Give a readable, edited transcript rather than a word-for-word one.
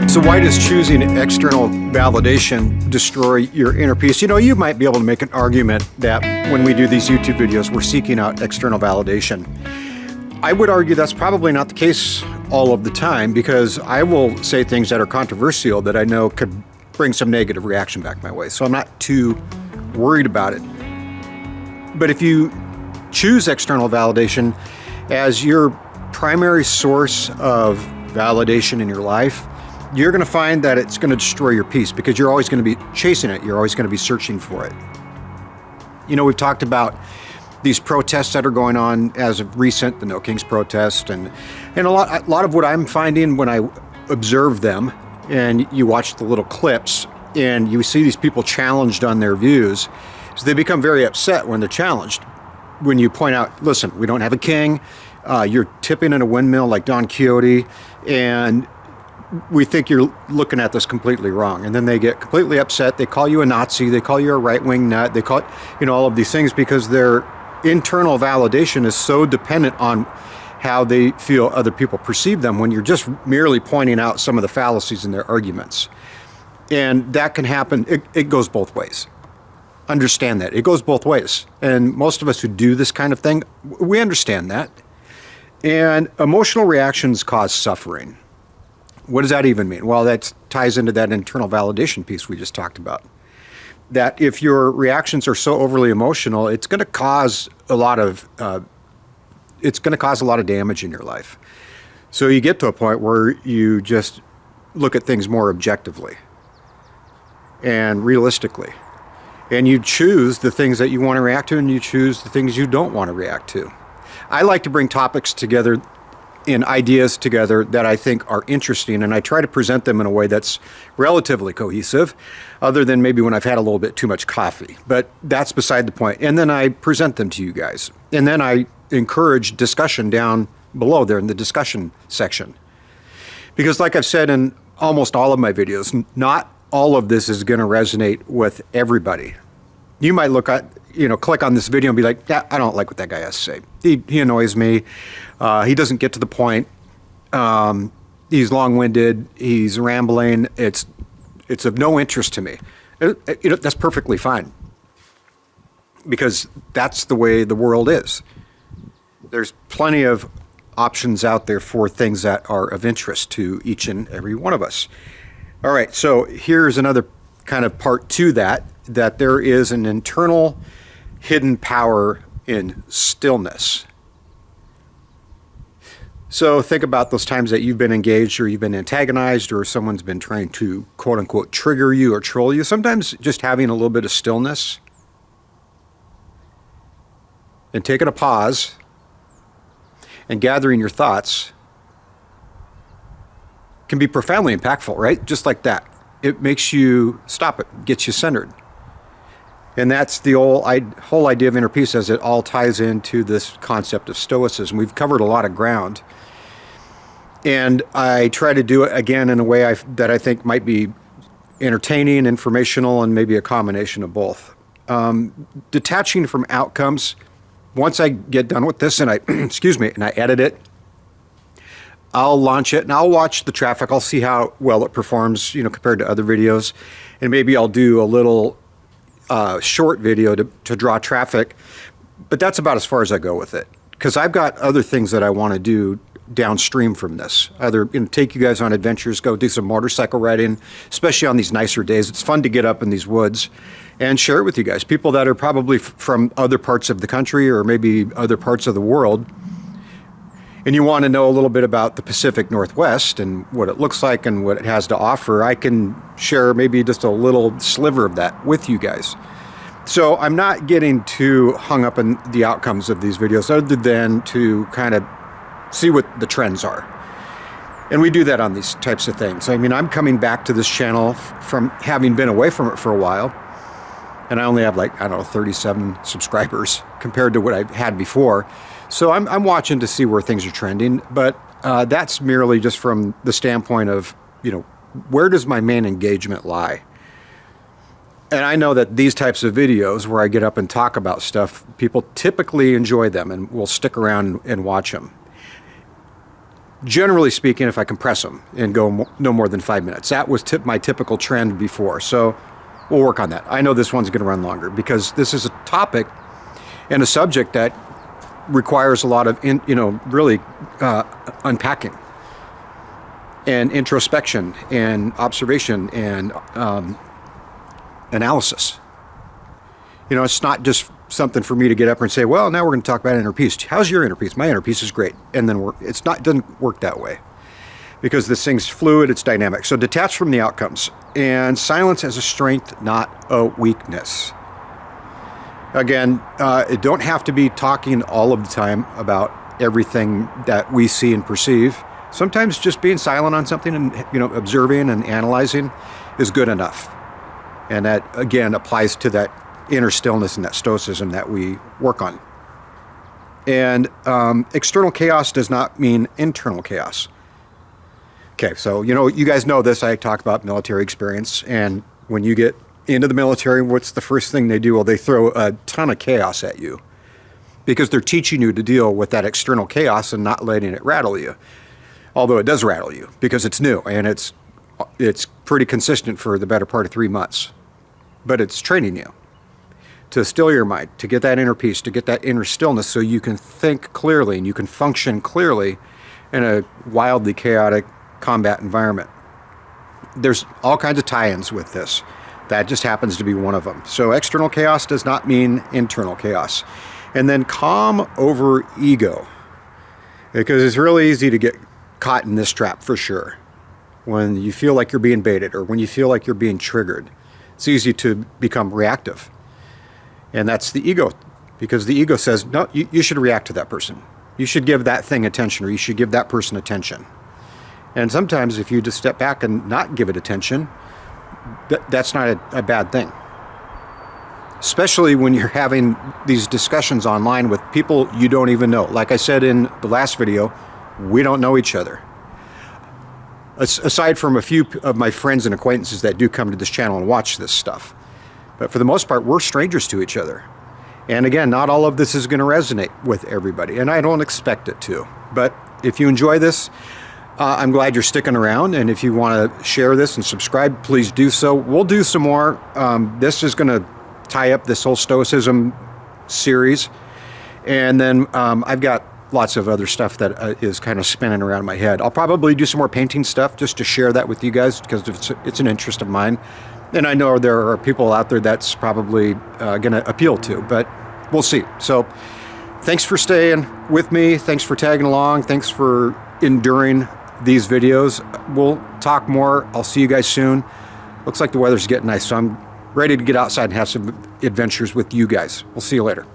So why does choosing external validation destroy your inner peace? You know, you might be able to make an argument that when we do these YouTube videos, we're seeking out external validation. I would argue that's probably not the case all of the time, because I will say things that are controversial that I know could bring some negative reaction back my way. So I'm not too worried about it. But if you choose external validation as your primary source of validation in your life, you're going to find that it's going to destroy your peace, because you're always going to be chasing it. You're always going to be searching for it. You know, we've talked about these protests that are going on as of recent, the No Kings protest, and a lot of what I'm finding when I observe them, and you watch the little clips, and you see these people challenged on their views, is they become very upset when they're challenged. When you point out, listen, we don't have a king, you're tipping in a windmill like Don Quixote, and we think you're looking at this completely wrong. And then they get completely upset. They call you a Nazi. They call you a right-wing nut. They call it, you know, all of these things, because their internal validation is so dependent on how they feel other people perceive them, when you're just merely pointing out some of the fallacies in their arguments. And that can happen. It goes both ways. Understand that. It goes both ways. And most of us who do this kind of thing, we understand that. And emotional reactions cause suffering. What does that even mean? Well, that ties into that internal validation piece we just talked about. That if your reactions are so overly emotional, it's going to cause a lot of damage in your life. So you get to a point where you just look at things more objectively and realistically, and you choose the things that you want to react to, and you choose the things you don't want to react to. I like to bring topics together and ideas together that I think are interesting, and I try to present them in a way that's relatively cohesive, other than maybe when I've had a little bit too much coffee. But that's beside the point. And then I present them to you guys. And then I encourage discussion down below there in the discussion section. Because like I've said in almost all of my videos, not all of this is going to resonate with everybody. You might look at, click on this video and be like, yeah, I don't like what that guy has to say. He annoys me. He doesn't get to the point. He's long-winded. He's rambling. It's of no interest to me. That's perfectly fine, because that's the way the world is. There's plenty of options out there for things that are of interest to each and every one of us. All right, so here's another kind of part to that there is an internal hidden power in stillness. So think about those times that you've been engaged, or you've been antagonized, or someone's been trying to quote unquote trigger you or troll you. Sometimes just having a little bit of stillness and taking a pause and gathering your thoughts can be profoundly impactful, right? Just like that. It makes you stop it, gets you centered. And that's the whole idea of inner peace, as it all ties into this concept of Stoicism. We've covered a lot of ground. And I try to do it again in a way that I think might be entertaining, informational, and maybe a combination of both. Detaching from outcomes. Once I get done with this and I, and I edit it, I'll launch it and I'll watch the traffic. I'll see how well it performs, compared to other videos. And maybe I'll do a little short video to draw traffic, but that's about as far as I go with it, because I've got other things that I want to do downstream from this. Either take you guys on adventures, go do some motorcycle riding, especially on these nicer days. It's fun to get up in these woods and share it with you guys, people that are probably from other parts of the country or maybe other parts of the world, and you want to know a little bit about the Pacific Northwest and what it looks like and what it has to offer. I can share maybe just a little sliver of that with you guys. So I'm not getting too hung up in the outcomes of these videos, other than to kind of see what the trends are. And we do that on these types of things. I mean, I'm coming back to this channel from having been away from it for a while, and I only have 37 subscribers compared to what I had before. So I'm watching to see where things are trending, but that's merely just from the standpoint of, where does my main engagement lie? And I know that these types of videos where I get up and talk about stuff, people typically enjoy them and will stick around and watch them. Generally speaking, if I compress them and go no more than 5 minutes. That was my typical trend before. So we'll work on that. I know this one's going to run longer because this is a topic and a subject that requires a lot of, really unpacking and introspection and observation and analysis. It's not just something for me to get up and say, well, now we're going to talk about inner peace. How's your inner peace? My inner peace is great. And then it doesn't work that way because this thing's fluid, it's dynamic. So detach from the outcomes. And silence as a strength, not a weakness. Again, it don't have to be talking all of the time about everything that we see and perceive. Sometimes just being silent on something and observing and analyzing is good enough. And that, again, applies to that inner stillness and that stoicism that we work on. And external chaos does not mean internal chaos. Okay, so you guys know this. I talk about military experience, and when you get into the military, what's the first thing they do? Well, they throw a ton of chaos at you because they're teaching you to deal with that external chaos and not letting it rattle you. Although it does rattle you because it's new and it's pretty consistent for the better part of 3 months. But it's training you to still your mind, to get that inner peace, to get that inner stillness so you can think clearly and you can function clearly in a wildly chaotic combat environment. There's all kinds of tie-ins with this. That just happens to be one of them. So external chaos does not mean internal chaos. And then calm over ego. Because it's really easy to get caught in this trap for sure. When you feel like you're being baited or when you feel like you're being triggered, it's easy to become reactive. And that's the ego, because the ego says, no, you should react to that person. You should give that thing attention, or you should give that person attention. And sometimes if you just step back and not give it attention, that's not a bad thing. Especially when you're having these discussions online with people you don't even know. Like I said in the last video, we don't know each other. Aside from a few of my friends and acquaintances that do come to this channel and watch this stuff. But for the most part, we're strangers to each other. And again, not all of this is going to resonate with everybody, and I don't expect it to. But if you enjoy this, I'm glad you're sticking around, and if you want to share this and subscribe, please do so. We'll do some more. This is going to tie up this whole Stoicism series, and then I've got lots of other stuff that is kind of spinning around my head. I'll probably do some more painting stuff just to share that with you guys because it's an interest of mine. And I know there are people out there that's probably going to appeal to, but we'll see. So thanks for staying with me. Thanks for tagging along. Thanks for enduring these videos. We'll talk more. I'll see you guys soon. Looks like the weather's getting nice, so I'm ready to get outside and have some adventures with you guys. We'll see you later.